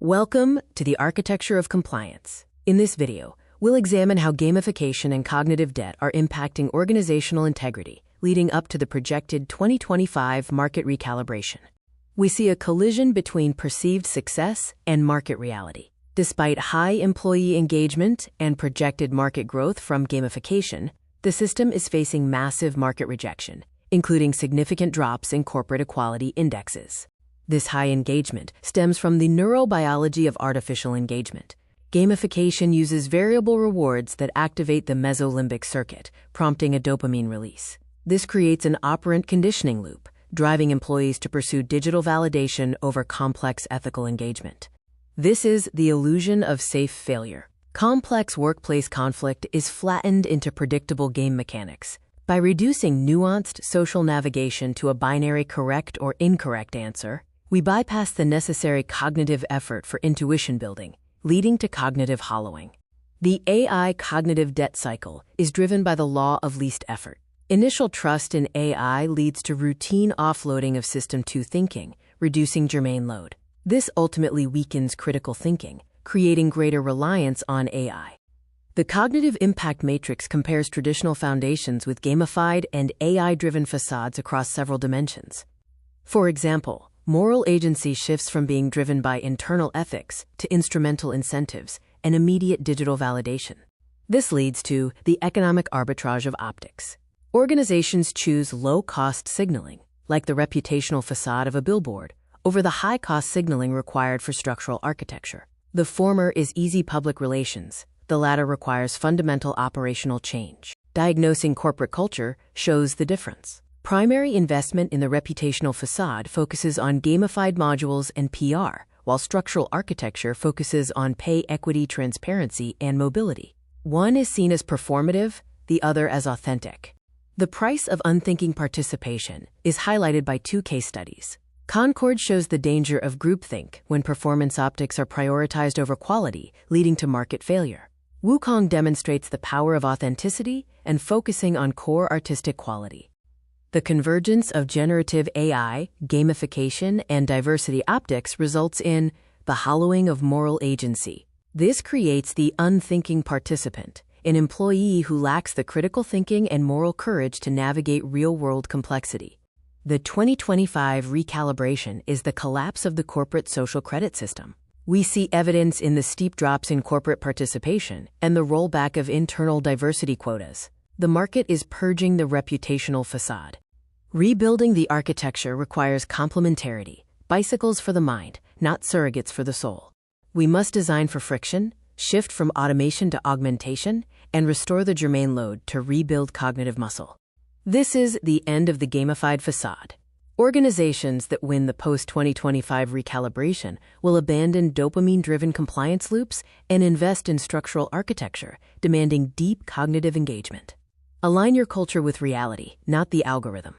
Welcome to the architecture of compliance. In this video, we'll examine how gamification and cognitive debt are impacting organizational integrity, leading up to the projected 2025 market recalibration. We see a collision between perceived success and market reality. Despite high employee engagement and projected market growth from gamification, the system is facing massive market rejection, including significant drops in corporate equality indexes. This high engagement stems from the neurobiology of artificial engagement. Gamification uses variable rewards that activate the mesolimbic circuit, prompting a dopamine release. This creates an operant conditioning loop, driving employees to pursue digital validation over complex ethical engagement. This is the illusion of safe failure. Complex workplace conflict is flattened into predictable game mechanics. By reducing nuanced social navigation to a binary correct or incorrect answer, we bypass the necessary cognitive effort for intuition building, leading to cognitive hollowing. The AI cognitive debt cycle is driven by the law of least effort. Initial trust in AI leads to routine offloading of System 2 thinking, reducing germane load. This ultimately weakens critical thinking, creating greater reliance on AI. The cognitive impact matrix compares traditional foundations with gamified and AI-driven facades across several dimensions. For example, moral agency shifts from being driven by internal ethics to instrumental incentives and immediate digital validation. This leads to the economic arbitrage of optics. Organizations choose low-cost signaling, like the reputational facade of a billboard, over the high-cost signaling required for structural architecture. The former is easy public relations. The latter requires fundamental operational change. Diagnosing corporate culture shows the difference. Primary investment in the reputational facade focuses on gamified modules and PR, while structural architecture focuses on pay equity, transparency, and mobility. One is seen as performative, the other as authentic. The price of unthinking participation is highlighted by two case studies. Concord shows the danger of groupthink when performance optics are prioritized over quality, leading to market failure. Wukong demonstrates the power of authenticity and focusing on core artistic quality. The convergence of generative AI, gamification, and diversity optics results in the hollowing of moral agency. This creates the unthinking participant, an employee who lacks the critical thinking and moral courage to navigate real-world complexity. The 2025 recalibration is the collapse of the corporate social credit system. We see evidence in the steep drops in corporate participation and the rollback of internal diversity quotas. The market is purging the reputational facade. Rebuilding the architecture requires complementarity, bicycles for the mind, not surrogates for the soul. We must design for friction, shift from automation to augmentation, and restore the germane load to rebuild cognitive muscle. This is the end of the gamified facade. Organizations that win the post-2025 recalibration will abandon dopamine-driven compliance loops and invest in structural architecture, demanding deep cognitive engagement. Align your culture with reality, not the algorithm.